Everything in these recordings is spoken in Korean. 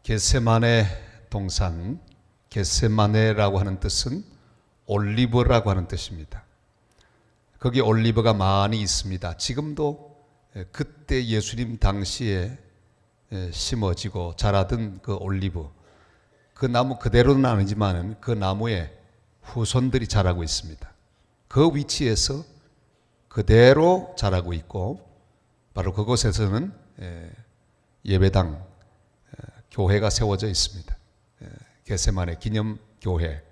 겟세마네 동산, 겟세마네라고 하는 뜻은 올리브라고 하는 뜻입니다. 거기 올리브가 많이 있습니다. 지금도 그때 예수님 당시에 심어지고 자라던 그 올리브, 그 나무 그대로는 아니지만 그 나무에 후손들이 자라고 있습니다. 그 위치에서 그대로 자라고 있고, 바로 그곳에서는 예배당, 교회가 세워져 있습니다. 겟세마네 기념교회.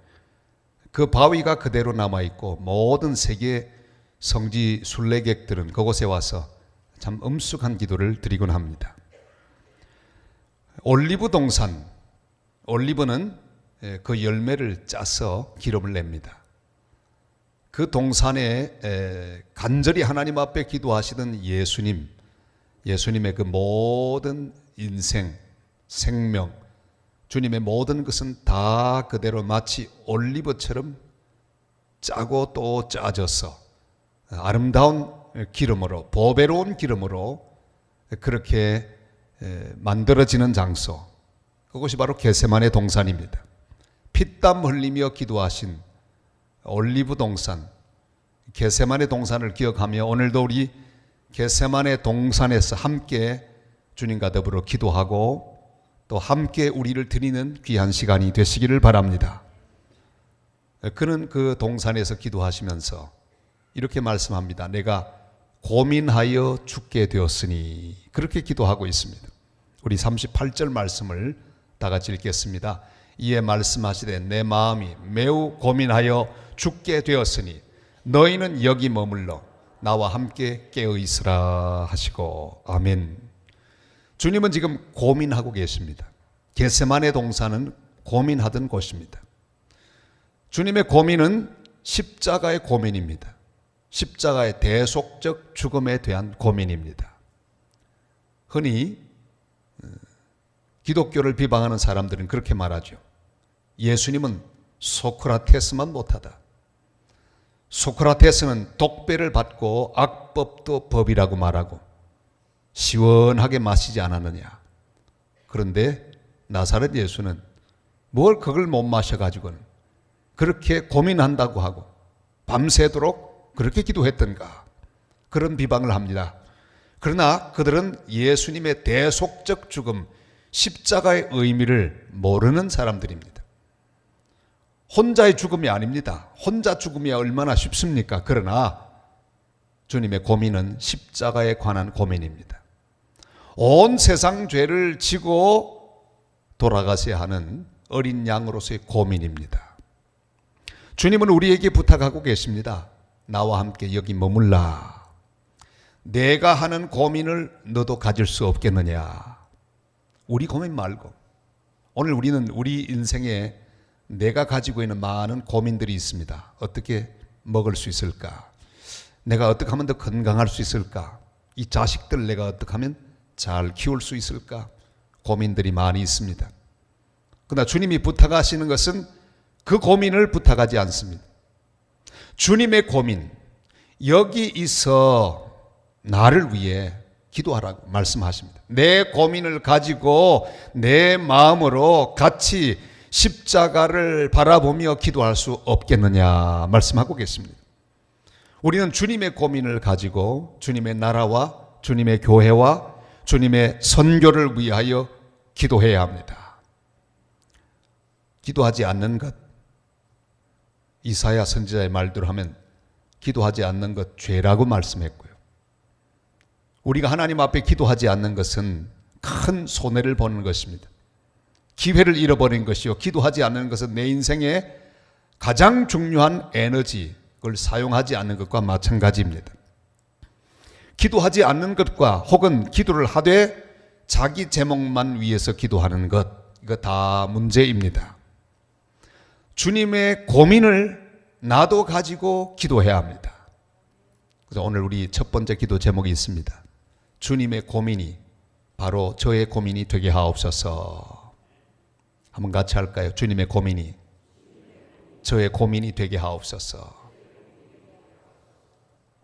그 바위가 그대로 남아있고 모든 세계 성지 순례객들은 그곳에 와서 참 엄숙한 기도를 드리곤 합니다. 올리브 동산, 올리브는 그 열매를 짜서 기름을 냅니다. 그 동산에 간절히 하나님 앞에 기도하시던 예수님의 그 모든 인생, 생명, 주님의 모든 것은 다 그대로 마치 올리브처럼 짜고 또 짜져서 아름다운 기름으로, 보배로운 기름으로 그렇게 만들어지는 장소, 그것이 바로 겟세마네 동산입니다. 피땀 흘리며 기도하신 올리브 동산, 겟세마네 동산을 기억하며 오늘도 우리 겟세마네 동산에서 함께 주님과 더불어 기도하고 또 함께 우리를 드리는 귀한 시간이 되시기를 바랍니다. 그는 그 동산에서 기도하시면서 이렇게 말씀합니다. 내가 고민하여 죽게 되었으니, 그렇게 기도하고 있습니다. 우리 38절 말씀을 다 같이 읽겠습니다. 이에 말씀하시되 내 마음이 매우 고민하여 죽게 되었으니 너희는 여기 머물러 나와 함께 깨어 있으라 하시고. 아멘. 주님은 지금 고민하고 계십니다. 겟세마네 동산은 고민하던 곳입니다. 주님의 고민은 십자가의 고민입니다. 십자가의 대속적 죽음에 대한 고민입니다. 흔히 기독교를 비방하는 사람들은 그렇게 말하죠. 예수님은 소크라테스만 못하다. 소크라테스는 독배를 받고 악법도 법이라고 말하고 시원하게 마시지 않았느냐. 그런데 나사렛 예수는 뭘 그걸 못 마셔가지고는 그렇게 고민한다고 하고 밤새도록 그렇게 기도했던가, 그런 비방을 합니다. 그러나 그들은 예수님의 대속적 죽음, 십자가의 의미를 모르는 사람들입니다. 혼자의 죽음이 아닙니다. 혼자 죽음이 얼마나 쉽습니까? 그러나 주님의 고민은 십자가에 관한 고민입니다. 온 세상 죄를 지고 돌아가셔야 하는 어린 양으로서의 고민입니다. 주님은 우리에게 부탁하고 계십니다. 나와 함께 여기 머물라. 내가 하는 고민을 너도 가질 수 없겠느냐. 우리 고민 말고, 오늘 우리는 우리 인생에 내가 가지고 있는 많은 고민들이 있습니다. 어떻게 먹을 수 있을까? 내가 어떻게 하면 더 건강할 수 있을까? 이 자식들 내가 어떻게 하면 잘 키울 수 있을까? 고민들이 많이 있습니다. 그러나 주님이 부탁하시는 것은 그 고민을 부탁하지 않습니다. 주님의 고민, 여기 있어 나를 위해 기도하라고 말씀하십니다. 내 고민을 가지고 내 마음으로 같이 십자가를 바라보며 기도할 수 없겠느냐 말씀하고 계십니다. 우리는 주님의 고민을 가지고 주님의 나라와 주님의 교회와 주님의 선교를 위하여 기도해야 합니다. 기도하지 않는 것, 이사야 선지자의 말대로 하면 기도하지 않는 것 죄라고 말씀했고요. 우리가 하나님 앞에 기도하지 않는 것은 큰 손해를 보는 것입니다. 기회를 잃어버린 것이요, 기도하지 않는 것은 내 인생의 가장 중요한 에너지, 그걸 사용하지 않는 것과 마찬가지입니다. 기도하지 않는 것과 혹은 기도를 하되 자기 제목만 위해서 기도하는 것, 이거 다 문제입니다. 주님의 고민을 나도 가지고 기도해야 합니다. 그래서 오늘 우리 첫 번째 기도 제목이 있습니다. 주님의 고민이 바로 저의 고민이 되게 하옵소서. 한번 같이 할까요? 주님의 고민이 저의 고민이 되게 하옵소서.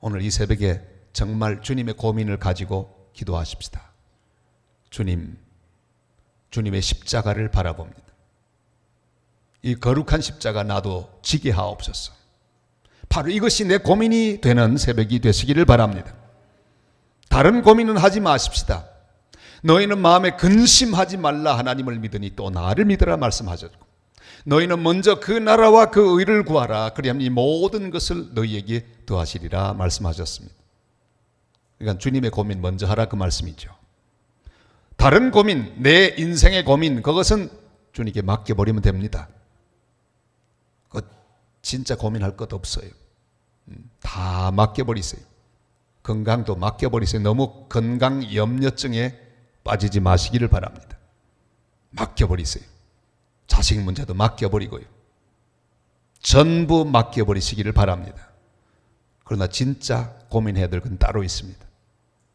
오늘 이 새벽에 정말 주님의 고민을 가지고 기도하십시다. 주님, 주님의 십자가를 바라봅니다. 이 거룩한 십자가 나도 지게 하옵소서. 바로 이것이 내 고민이 되는 새벽이 되시기를 바랍니다. 다른 고민은 하지 마십시다. 너희는 마음에 근심하지 말라 하나님을 믿으니 또 나를 믿으라 말씀하셨고, 너희는 먼저 그 나라와 그 의를 구하라 그리하면 이 모든 것을 너희에게 더하시리라 말씀하셨습니다. 그러니까 주님의 고민 먼저 하라 그 말씀이죠. 다른 고민, 내 인생의 고민, 그것은 주님께 맡겨버리면 됩니다. 진짜 고민할 것 없어요. 다 맡겨버리세요. 건강도 맡겨버리세요. 너무 건강 염려증에 빠지지 마시기를 바랍니다. 맡겨버리세요. 자식 문제도 맡겨버리고요. 전부 맡겨버리시기를 바랍니다. 그러나 진짜 고민해야 될 건 따로 있습니다.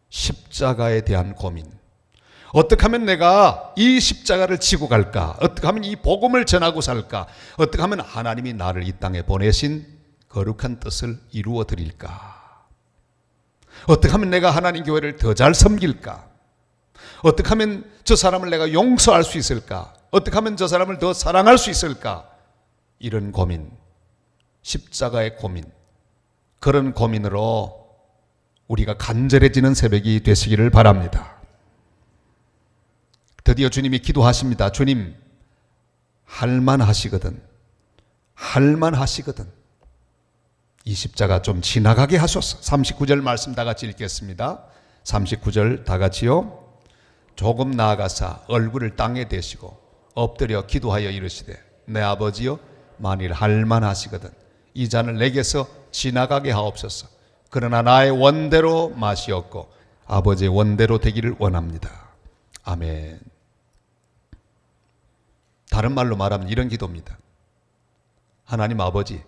십자가에 대한 고민. 어떻게 하면 내가 이 십자가를 지고 갈까? 어떻게 하면 이 복음을 전하고 살까? 어떻게 하면 하나님이 나를 이 땅에 보내신 거룩한 뜻을 이루어 드릴까? 어떻게 하면 내가 하나님 교회를 더 잘 섬길까? 어떻게 하면 저 사람을 내가 용서할 수 있을까? 어떻게 하면 저 사람을 더 사랑할 수 있을까? 이런 고민, 십자가의 고민, 그런 고민으로 우리가 간절해지는 새벽이 되시기를 바랍니다. 드디어 주님이 기도하십니다. 주님, 할만하시거든. 할만하시거든. 이 십자가 좀 지나가게 하소서. 39절 말씀 다 같이 읽겠습니다. 39절 다 같이요. 조금 나아가사 얼굴을 땅에 대시고 엎드려 기도하여 이르시되 내 아버지여 만일 할만하시거든 이 잔을 내게서 지나가게 하옵소서. 그러나 나의 원대로 마시옵고 아버지의 원대로 되기를 원합니다. 아멘. 다른 말로 말하면 이런 기도입니다. 하나님 아버지,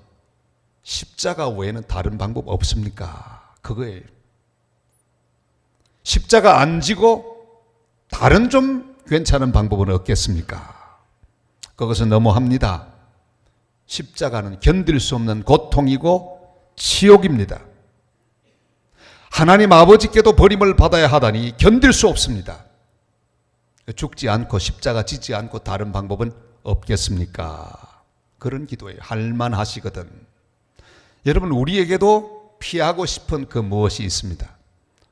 십자가 외에는 다른 방법 없습니까? 그거예요. 십자가 안 지고 다른 좀 괜찮은 방법은 없겠습니까? 그것은 너무합니다. 십자가는 견딜 수 없는 고통이고 지옥입니다. 하나님 아버지께도 버림을 받아야 하다니 견딜 수 없습니다. 죽지 않고 십자가 지지 않고 다른 방법은 없겠습니까? 그런 기도예요. 할만하시거든. 여러분, 우리에게도 피하고 싶은 그 무엇이 있습니다.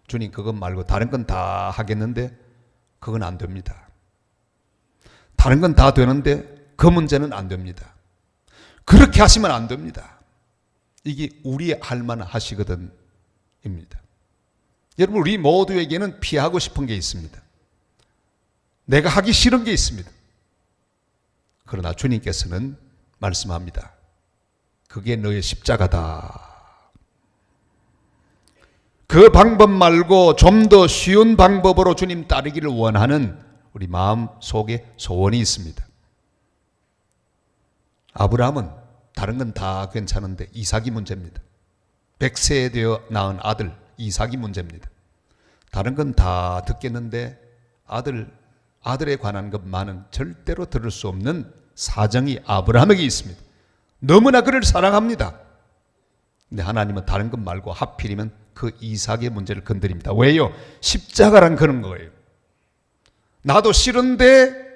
주님, 그것 말고 다른 건 다 하겠는데 그건 안 됩니다. 다른 건 다 되는데 그 문제는 안 됩니다. 그렇게 하시면 안 됩니다. 이게 우리의 할만하시거든 입니다. 여러분, 우리 모두에게는 피하고 싶은 게 있습니다. 내가 하기 싫은 게 있습니다. 그러나 주님께서는 말씀합니다. 그게 너의 십자가다. 그 방법 말고 좀 더 쉬운 방법으로 주님 따르기를 원하는 우리 마음 속에 소원이 있습니다. 아브라함은 다른 건 다 괜찮은데 이삭이 문제입니다. 100세에 되어 낳은 아들 이삭이 문제입니다. 다른 건 다 듣겠는데 아들에 관한 것만은 절대로 들을 수 없는 사정이 아브라함에게 있습니다. 너무나 그를 사랑합니다. 근데 하나님은 다른 것 말고 하필이면 그 이삭의 문제를 건드립니다. 왜요? 십자가란 그런 거예요. 나도 싫은데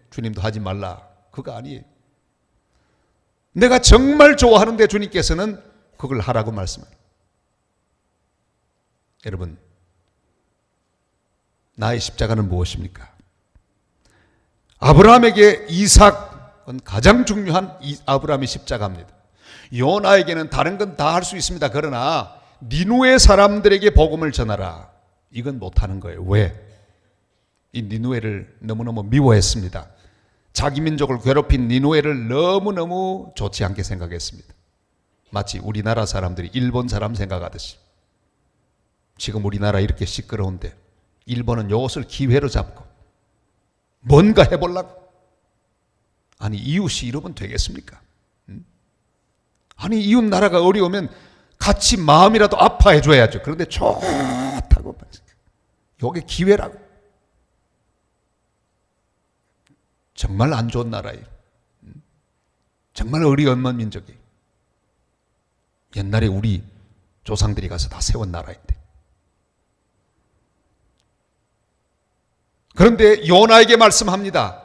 주님도 하지 말라. 그거 아니에요. 내가 정말 좋아하는데 주님께서는 그걸 하라고 말씀합니다. 여러분, 나의 십자가는 무엇입니까? 아브라함에게 이삭은 가장 중요한 아브라함의 십자가입니다. 요나에게는 다른 건 다 할 수 있습니다. 그러나 니누의 사람들에게 복음을 전하라. 이건 못하는 거예요. 왜? 이 니누에를 너무너무 미워했습니다. 자기 민족을 괴롭힌 니누에를 너무너무 좋지 않게 생각했습니다. 마치 우리나라 사람들이 일본 사람 생각하듯이. 지금 우리나라 이렇게 시끄러운데 일본은 이것을 기회로 잡고 뭔가 해보려고. 아니, 이웃이 이러면 되겠습니까? 아니, 이웃 나라가 어려우면 같이 마음이라도 아파해 줘야죠. 그런데 좋다고. 이게 기회라고. 정말 안 좋은 나라예요. 정말 어리언만 민족이에요. 옛날에 우리 조상들이 가서 다 세운 나라인데. 그런데 요나에게 말씀합니다.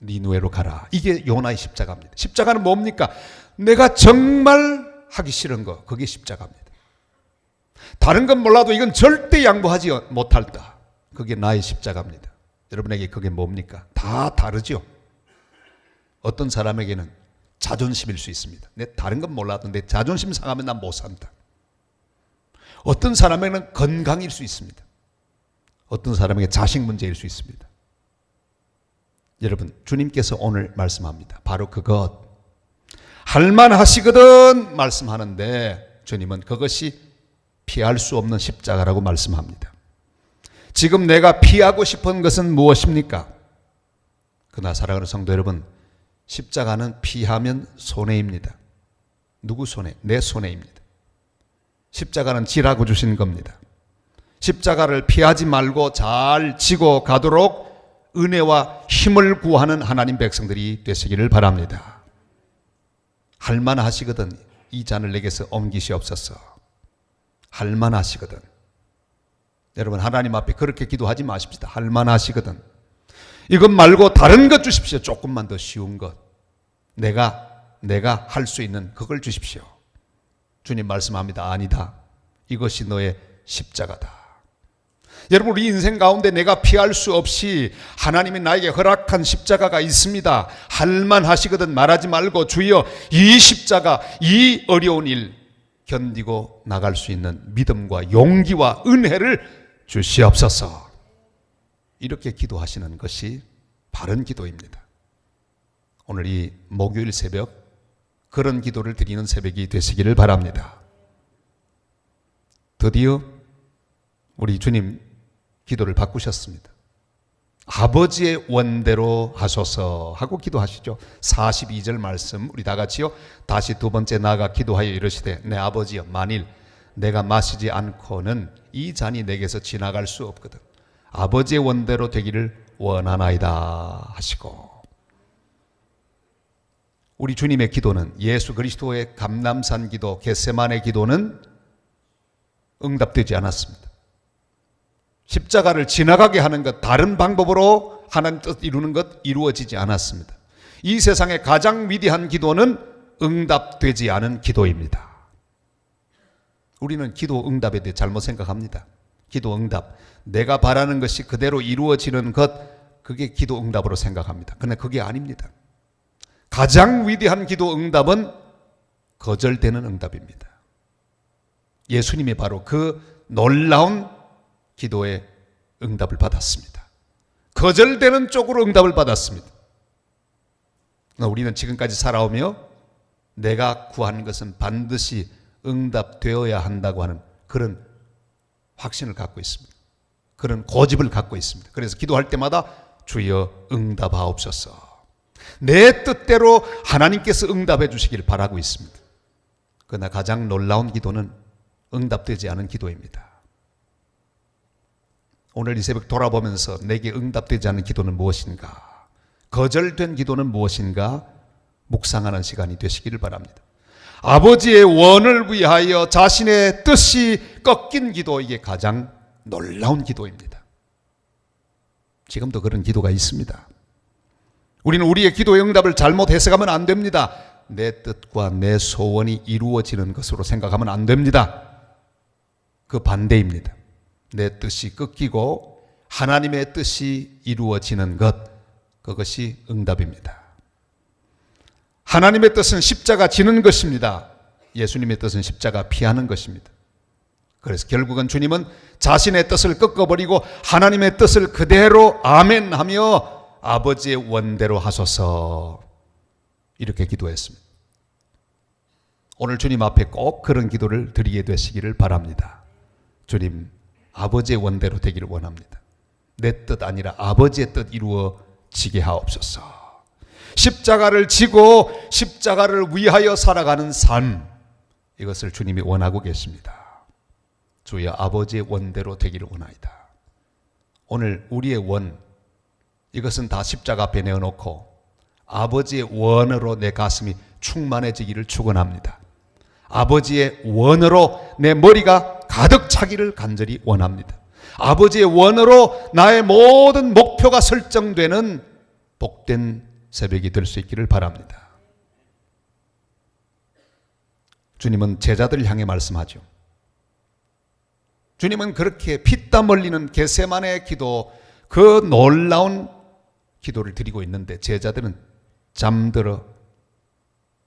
니느웨로 가라. 이게 요나의 십자가입니다. 십자가는 뭡니까? 내가 정말 하기 싫은 거, 그게 십자가입니다. 다른 건 몰라도 이건 절대 양보하지 못할다. 그게 나의 십자가입니다. 여러분에게 그게 뭡니까? 다 다르죠. 어떤 사람에게는 자존심일 수 있습니다. 내 다른 건 몰라도 내 자존심 상하면 난 못 산다. 어떤 사람에게는 건강일 수 있습니다. 어떤 사람에게 자식 문제일 수 있습니다. 여러분, 주님께서 오늘 말씀합니다. 바로 그것, 할만하시거든 말씀하는데 주님은 그것이 피할 수 없는 십자가라고 말씀합니다. 지금 내가 피하고 싶은 것은 무엇입니까? 그러나 사랑하는 성도 여러분, 십자가는 피하면 손해입니다. 누구 손해? 내 손해입니다. 십자가는 지라고 주신 겁니다. 십자가를 피하지 말고 잘 지고 가도록 은혜와 힘을 구하는 하나님 백성들이 되시기를 바랍니다. 할만하시거든 이 잔을 내게서 옮기시옵소서. 할만하시거든. 여러분, 하나님 앞에 그렇게 기도하지 마십시다. 할만하시거든. 이것 말고 다른 것 주십시오. 조금만 더 쉬운 것. 내가 할 수 있는 그걸 주십시오. 주님 말씀합니다. 아니다. 이것이 너의 십자가다. 여러분, 우리 인생 가운데 내가 피할 수 없이 하나님이 나에게 허락한 십자가가 있습니다. 할만하시거든 말하지 말고 주여 이 십자가, 이 어려운 일 견디고 나갈 수 있는 믿음과 용기와 은혜를 주시옵소서. 이렇게 기도하시는 것이 바른 기도입니다. 오늘 이 목요일 새벽 그런 기도를 드리는 새벽이 되시기를 바랍니다. 드디어 우리 주님 기도를 바꾸셨습니다. 아버지의 원대로 하소서 하고 기도하시죠. 42절 말씀 우리 다 같이요. 다시 두 번째 나아가 기도하여 이르시되 내 아버지여, 만일 내가 마시지 않고는 이 잔이 내게서 지나갈 수 없거든. 아버지의 원대로 되기를 원하나이다 하시고, 우리 주님의 기도는, 예수 그리스도의 감람산 기도, 겟세마네 기도는 응답되지 않았습니다. 십자가를 지나가게 하는 것, 다른 방법으로 하나님 뜻 이루는 것 이루어지지 않았습니다. 이 세상의 가장 위대한 기도는 응답되지 않은 기도입니다. 우리는 기도 응답에 대해 잘못 생각합니다. 기도 응답, 내가 바라는 것이 그대로 이루어지는 것, 그게 기도 응답으로 생각합니다. 그러나 그게 아닙니다. 가장 위대한 기도 응답은 거절되는 응답입니다. 예수님이 바로 그 놀라운 기도의 응답을 받았습니다. 거절되는 쪽으로 응답을 받았습니다. 우리는 지금까지 살아오며 내가 구하는 것은 반드시 응답되어야 한다고 하는 그런 확신을 갖고 있습니다. 그런 고집을 갖고 있습니다. 그래서 기도할 때마다 주여 응답하옵소서. 내 뜻대로 하나님께서 응답해 주시기를 바라고 있습니다. 그러나 가장 놀라운 기도는 응답되지 않은 기도입니다. 오늘 이 새벽 돌아보면서 내게 응답되지 않은 기도는 무엇인가, 거절된 기도는 무엇인가 묵상하는 시간이 되시기를 바랍니다. 아버지의 원을 위하여 자신의 뜻이 꺾인 기도, 이게 가장 놀라운 기도입니다. 지금도 그런 기도가 있습니다. 우리는 우리의 기도의 응답을 잘못 해석하면 안 됩니다. 내 뜻과 내 소원이 이루어지는 것으로 생각하면 안 됩니다. 그 반대입니다. 내 뜻이 꺾이고 하나님의 뜻이 이루어지는 것, 그것이 응답입니다. 하나님의 뜻은 십자가 지는 것입니다. 예수님의 뜻은 십자가 피하는 것입니다. 그래서 결국은 주님은 자신의 뜻을 꺾어버리고 하나님의 뜻을 그대로 아멘하며 아버지의 원대로 하소서, 이렇게 기도했습니다. 오늘 주님 앞에 꼭 그런 기도를 드리게 되시기를 바랍니다. 주님, 아버지의 원대로 되기를 원합니다. 내 뜻 아니라 아버지의 뜻 이루어지게 하옵소서. 십자가를 지고 십자가를 위하여 살아가는 삶, 이것을 주님이 원하고 계십니다. 주여 아버지의 원대로 되기를 원하이다. 오늘 우리의 원, 이것은 다 십자가 앞에 내어놓고 아버지의 원으로 내 가슴이 충만해지기를 축원합니다. 아버지의 원으로 내 머리가 가득 차기를 간절히 원합니다. 아버지의 원으로 나의 모든 목표가 설정되는 복된 새벽이 될 수 있기를 바랍니다. 주님은 제자들을 향해 말씀하죠. 주님은 그렇게 피땀 흘리는 겟세마네의 기도, 그 놀라운 기도를 드리고 있는데 제자들은 잠들어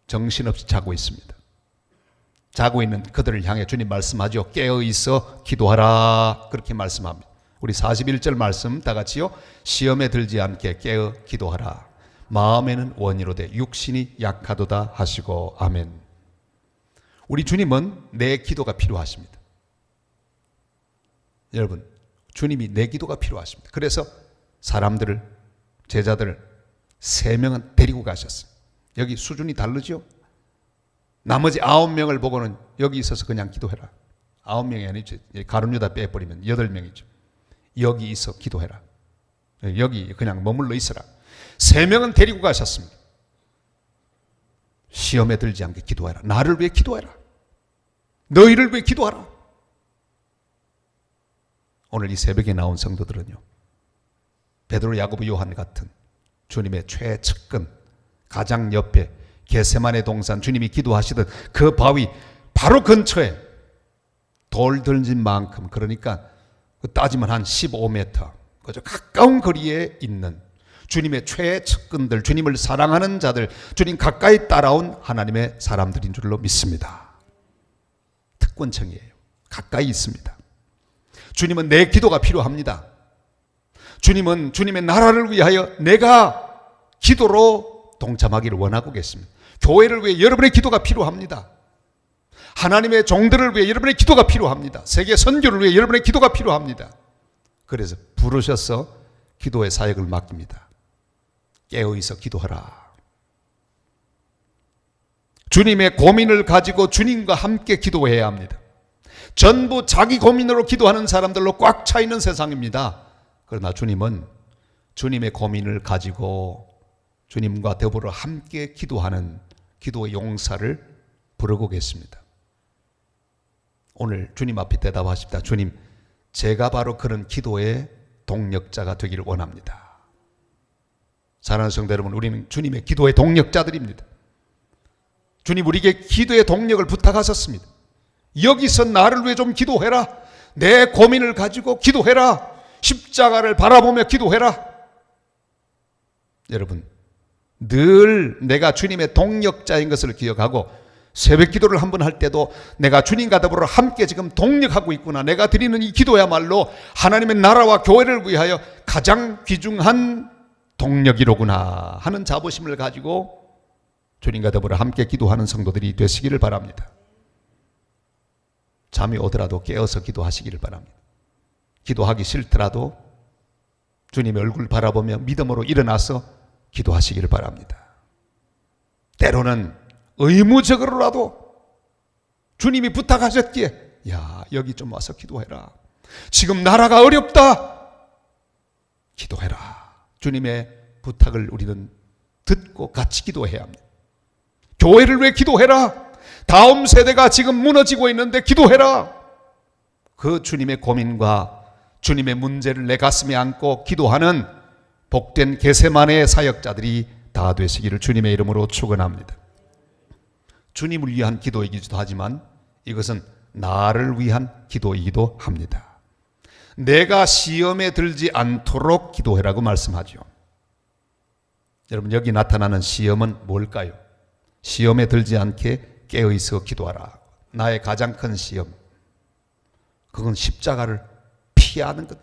정신없이 자고 있습니다. 자고 있는 그들을 향해 주님 말씀하죠. 깨어 있어 기도하라, 그렇게 말씀합니다. 우리 41절 말씀 다 같이요. 시험에 들지 않게 깨어 기도하라. 마음에는 원이로되 육신이 약하도다 하시고. 아멘. 우리 주님은 내 기도가 필요하십니다. 여러분, 주님이 내 기도가 필요하십니다. 그래서 사람들을, 제자들을 3명은 데리고 가셨어요. 여기 수준이 다르죠? 나머지 9명을 보고는 여기 있어서 그냥 기도해라. 9명이 아니죠. 가룟 유다 빼버리면 8명이죠. 여기 있어 기도해라. 여기 그냥 머물러 있어라. 3명은 데리고 가셨습니다. 시험에 들지 않게 기도해라. 나를 위해 기도해라. 너희를 위해 기도하라. 오늘 이 새벽에 나온 성도들은요, 베드로, 야고보, 요한 같은 주님의 최측근, 가장 옆에 겟세마네 동산, 주님이 기도하시던 그 바위 바로 근처에 돌 던진 만큼, 그러니까 따지면 한 15m, 그저 가까운 거리에 있는 주님의 최측근들, 주님을 사랑하는 자들, 주님 가까이 따라온 하나님의 사람들인 줄로 믿습니다. 특권층이에요. 가까이 있습니다. 주님은 내 기도가 필요합니다. 주님은 주님의 나라를 위하여 내가 기도로 동참하기를 원하고 계십니다. 교회를 위해 여러분의 기도가 필요합니다. 하나님의 종들을 위해 여러분의 기도가 필요합니다. 세계 선교를 위해 여러분의 기도가 필요합니다. 그래서 부르셔서 기도의 사역을 맡깁니다. 깨어있어 기도하라. 주님의 고민을 가지고 주님과 함께 기도해야 합니다. 전부 자기 고민으로 기도하는 사람들로 꽉 차 있는 세상입니다. 그러나 주님은 주님의 고민을 가지고 주님과 더불어 함께 기도하는 기도의 용사를 부르고 계십니다. 오늘 주님 앞에 대답하십니다. 주님, 제가 바로 그런 기도의 동력자가 되기를 원합니다. 사랑하는 성도 여러분, 우리는 주님의 기도의 동력자들입니다. 주님 우리에게 기도의 동력을 부탁하셨습니다. 여기서 나를 위해 좀 기도해라. 내 고민을 가지고 기도해라. 십자가를 바라보며 기도해라. 여러분, 늘 내가 주님의 동력자인 것을 기억하고 새벽 기도를 한번 할 때도 내가 주님과 더불어 함께 지금 동력하고 있구나. 내가 드리는 이 기도야말로 하나님의 나라와 교회를 위하여 가장 귀중한 동력이로구나 하는 자부심을 가지고 주님과 더불어 함께 기도하는 성도들이 되시기를 바랍니다. 잠이 오더라도 깨어서 기도하시기를 바랍니다. 기도하기 싫더라도 주님의 얼굴 바라보며 믿음으로 일어나서 기도하시기를 바랍니다. 때로는 의무적으로라도 주님이 부탁하셨기에 야, 여기 좀 와서 기도해라. 지금 나라가 어렵다. 기도해라. 주님의 부탁을 우리는 듣고 같이 기도해야 합니다. 교회를 위해 기도해라. 다음 세대가 지금 무너지고 있는데 기도해라. 그 주님의 고민과 주님의 문제를 내 가슴에 안고 기도하는 복된 겟세마네의 사역자들이 다 되시기를 주님의 이름으로 축원합니다. 주님을 위한 기도이기도 하지만 이것은 나를 위한 기도이기도 합니다. 내가 시험에 들지 않도록 기도해라고 말씀하죠. 여러분, 여기 나타나는 시험은 뭘까요? 시험에 들지 않게 깨어있어 기도하라. 나의 가장 큰 시험, 그건 십자가를 피하는 것.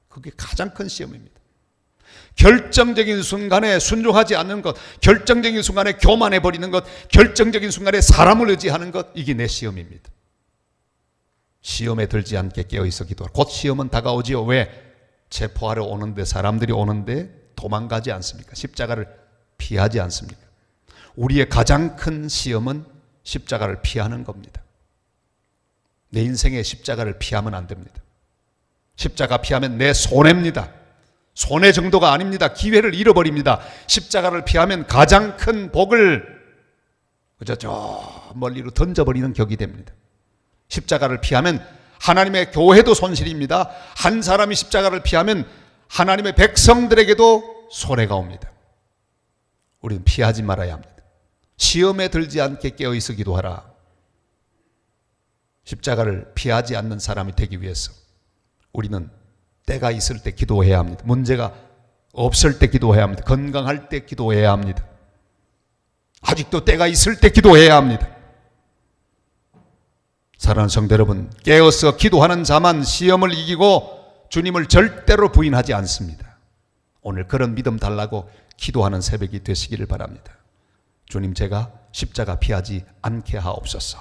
그게 가장 큰 시험입니다. 결정적인 순간에 순종하지 않는 것, 결정적인 순간에 교만해버리는 것, 결정적인 순간에 사람을 의지하는 것, 이게 내 시험입니다. 시험에 들지 않게 깨어있어 기도하라. 곧 시험은 다가오지요. 왜? 체포하러 오는데, 사람들이 오는데 도망가지 않습니까? 십자가를 피하지 않습니까? 우리의 가장 큰 시험은 십자가를 피하는 겁니다. 내 인생에 십자가를 피하면 안 됩니다. 십자가 피하면 내 손해입니다. 손해 정도가 아닙니다. 기회를 잃어버립니다. 십자가를 피하면 가장 큰 복을 저 멀리로 던져버리는 격이 됩니다. 십자가를 피하면 하나님의 교회도 손실입니다. 한 사람이 십자가를 피하면 하나님의 백성들에게도 손해가 옵니다. 우리는 피하지 말아야 합니다. 시험에 들지 않게 깨어있어 기도하라. 십자가를 피하지 않는 사람이 되기 위해서 우리는 때가 있을 때 기도해야 합니다. 문제가 없을 때 기도해야 합니다. 건강할 때 기도해야 합니다. 아직도 때가 있을 때 기도해야 합니다. 사랑하는 성도 여러분, 깨어서 기도하는 자만 시험을 이기고 주님을 절대로 부인하지 않습니다. 오늘 그런 믿음 달라고 기도하는 새벽이 되시기를 바랍니다. 주님, 제가 십자가 피하지 않게 하옵소서.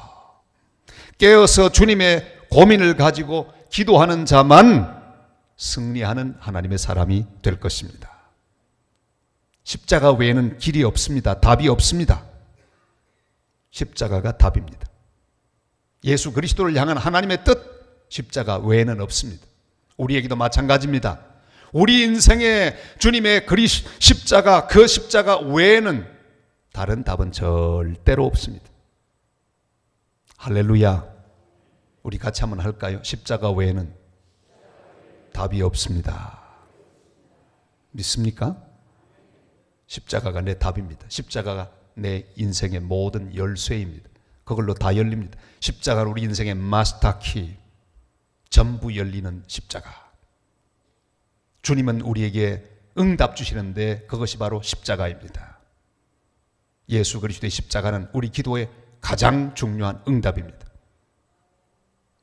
깨어서 주님의 고민을 가지고 기도하는 자만 승리하는 하나님의 사람이 될 것입니다. 십자가 외에는 길이 없습니다. 답이 없습니다. 십자가가 답입니다. 예수 그리스도를 향한 하나님의 뜻, 십자가 외에는 없습니다. 우리에게도 마찬가지입니다. 우리 인생에 주님의 십자가, 그 십자가 외에는 다른 답은 절대로 없습니다. 할렐루야. 우리 같이 한번 할까요? 십자가 외에는 답이 없습니다. 믿습니까? 십자가가 내 답입니다. 십자가가 내 인생의 모든 열쇠입니다. 그걸로 다 열립니다. 십자가는 우리 인생의 마스터키, 전부 열리는 십자가. 주님은 우리에게 응답 주시는데 그것이 바로 십자가입니다. 예수 그리스도의 십자가는 우리 기도의 가장 중요한 응답입니다.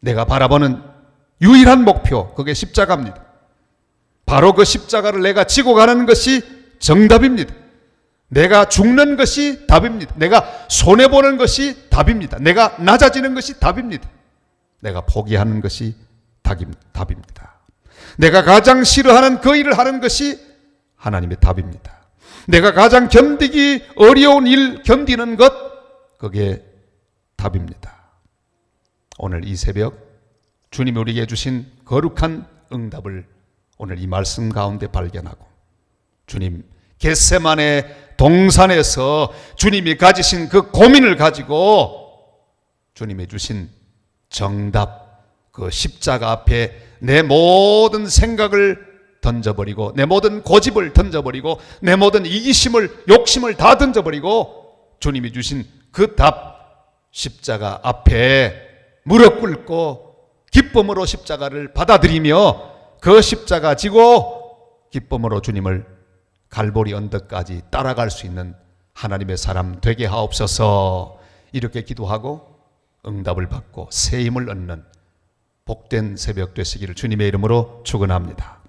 내가 바라보는 유일한 목표, 그게 십자가입니다. 바로 그 십자가를 내가 지고 가는 것이 정답입니다. 내가 죽는 것이 답입니다. 내가 손해보는 것이 답입니다. 내가 낮아지는 것이 답입니다. 내가 포기하는 것이 답입니다. 내가 가장 싫어하는 그 일을 하는 것이 하나님의 답입니다. 내가 가장 견디기 어려운 일 견디는 것, 그게 답입니다. 오늘 이 새벽 주님이 우리에게 주신 거룩한 응답을 오늘 이 말씀 가운데 발견하고, 주님 겟세마네 동산에서 주님이 가지신 그 고민을 가지고 주님이 주신 정답, 그 십자가 앞에 내 모든 생각을 던져버리고, 내 모든 고집을 던져버리고, 내 모든 이기심을, 욕심을 다 던져버리고 주님이 주신 그 답, 십자가 앞에 무릎 꿇고 기쁨으로 십자가를 받아들이며 그 십자가 지고 기쁨으로 주님을 갈보리 언덕까지 따라갈 수 있는 하나님의 사람 되게 하옵소서. 이렇게 기도하고 응답을 받고 새 힘을 얻는 복된 새벽 되시기를 주님의 이름으로 축원합니다.